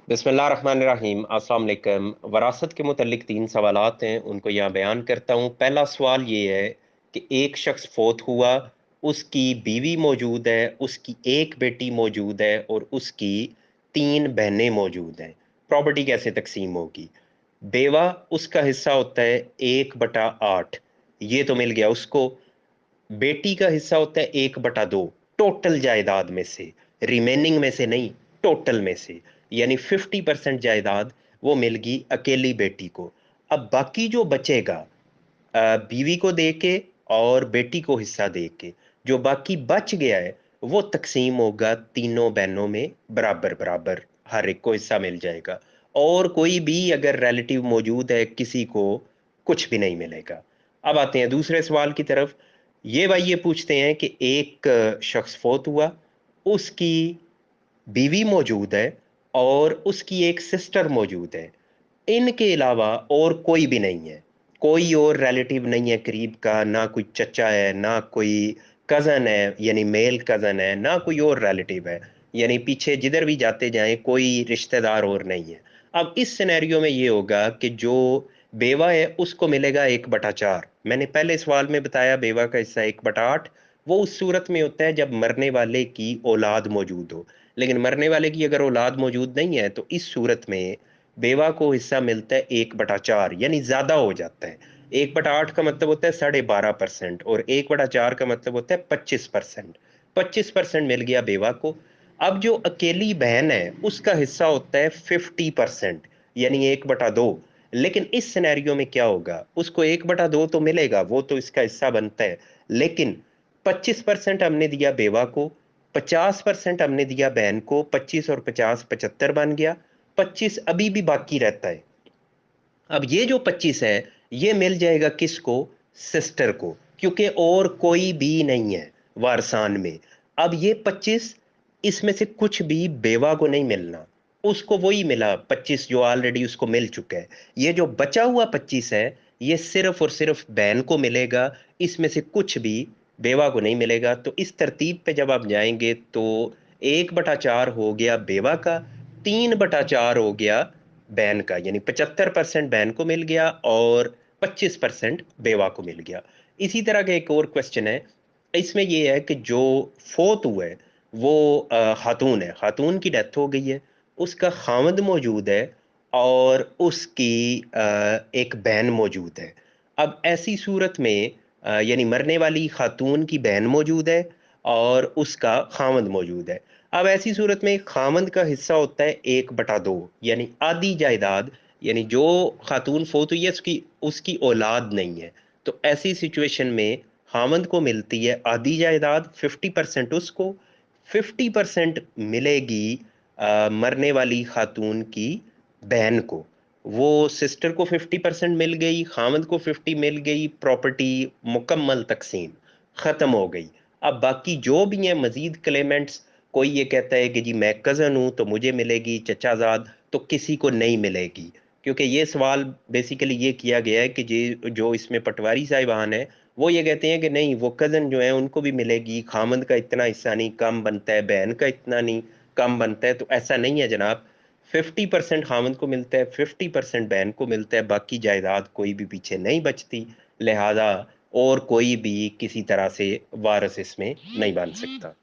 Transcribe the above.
बिस्मिल्लाहिर्रहमानिर्रहीम। अस्सलाम वालेकुम। वरासत के मुतल्लिक तीन सवालात हैं, उनको यहाँ बयान करता हूँ। पहला सवाल ये है कि एक शख्स फोत हुआ, उसकी बीवी मौजूद है, उसकी एक बेटी मौजूद है और उसकी तीन बहनें मौजूद हैं। प्रॉपर्टी कैसे तकसीम होगी? बेवा, उसका हिस्सा होता है 1/8, ये तो मिल गया उसको। बेटी का हिस्सा होता है 1/2 टोटल जायदाद में से, रिमेनिंग में से नहीं, टोटल में से। यानी 50% जायदाद वो मिल गई अकेली बेटी को। अब बाकी जो बचेगा बीवी को दे के और बेटी को हिस्सा दे के, जो बाकी बच गया है वो तकसीम होगा तीनों बहनों में बराबर बराबर, हर एक को हिस्सा मिल जाएगा। और कोई भी अगर रिलेटिव मौजूद है किसी को कुछ भी नहीं मिलेगा। अब आते हैं दूसरे सवाल की तरफ। ये भाई ये पूछते हैं कि एक शख्स फोत हुआ, उसकी बीवी मौजूद है और उसकी एक सिस्टर मौजूद है। इनके अलावा और कोई भी नहीं है, कोई और रिलेटिव नहीं है करीब का, ना कोई चचा है, ना कोई कजन है यानी मेल कजन है, ना कोई और रिलेटिव है। यानी पीछे जिधर भी जाते जाएं कोई रिश्तेदार और नहीं है। अब इस सिनेरियो में ये होगा कि जो बेवा है उसको मिलेगा 1/4। मैंने पहले सवाल में बताया बेवा का हिस्सा 1/8। वो उस सूरत में होता है जब मरने वाले की औलाद मौजूद हो। लेकिन मरने वाले की अगर औलाद मौजूद नहीं है तो इस सूरत में बेवा को हिस्सा मिलता है 1/4, यानी ज्यादा हो जाता है। 1/8 का मतलब होता है 12.5% और 1/4 का मतलब होता है 25%। 25% मिल गया बेवा को। अब जो अकेली बहन है उसका हिस्सा होता है 50%, यानी 1/2। लेकिन इस सिनेरियो में क्या होगा, उसको 1/2 तो मिलेगा, वो तो इसका हिस्सा बनता है। लेकिन 25% हमने दिया बेवा को, 50% हमने दिया बहन को। 25 और 50 75 बन गया। 25 अभी भी बाकी रहता है। अब ये जो 25 है ये मिल जाएगा किसको? सिस्टर को, क्योंकि और कोई भी नहीं है वारसान में। अब ये 25, इसमें से कुछ भी बेवा को नहीं मिलना, उसको वही मिला 25 जो ऑलरेडी उसको मिल चुका है। ये जो बचा हुआ 25 है ये सिर्फ और सिर्फ बहन को मिलेगा, इसमें से कुछ भी बेवा को नहीं मिलेगा। तो इस तरतीब पे जब आप जाएंगे तो 1/4 हो गया बेवा का, 3/4 हो गया बैन का, यानी 75% बैन को मिल गया और 25% बेवा को मिल गया। इसी तरह का एक और क्वेश्चन है। इसमें यह है कि जो फोत हुआ है वो खातून है, खातून की डेथ हो गई है, उसका खामद मौजूद है और उसकी एक बहन मौजूद है। अब ऐसी सूरत में यानी मरने वाली खातून की बहन मौजूद है और उसका खामद मौजूद है। अब ऐसी सूरत में खामंद का हिस्सा होता है 1/2, यानी आधी जायदाद। यानी जो खातून फोत हुई है उसकी उसकी औलाद नहीं है, तो ऐसी सिचुएशन में खामंद को मिलती है आधी जायदाद, 50% उसको, 50% मिलेगी मरने वाली खातून की बहन को। वो सिस्टर को 50% मिल गई, खामंद को 50 मिल गई, प्रॉपर्टी मुकम्मल तकसीम खत्म हो गई। अब बाकी जो भी हैं मजीद क्लेमेंट्स, कोई ये कहता है कि जी मैं कज़न हूं तो मुझे मिलेगी चचाजाद, तो किसी को नहीं मिलेगी। क्योंकि ये सवाल बेसिकली ये किया गया है कि जी जो इसमें पटवारी साहिबान है वो ये कहते हैं कि नहीं वो कज़न जो है उनको भी मिलेगी, खामंद का इतना हिस्सा नहीं कम बनता है, बहन का इतना नहीं कम बनता है। तो ऐसा नहीं है जनाब, 50% खामंद को मिलता है, 50% बहन को मिलता है, बाकी जायदाद कोई भी पीछे नहीं बचती। लिहाजा और कोई भी किसी तरह से वारिस इसमें नहीं बन सकता।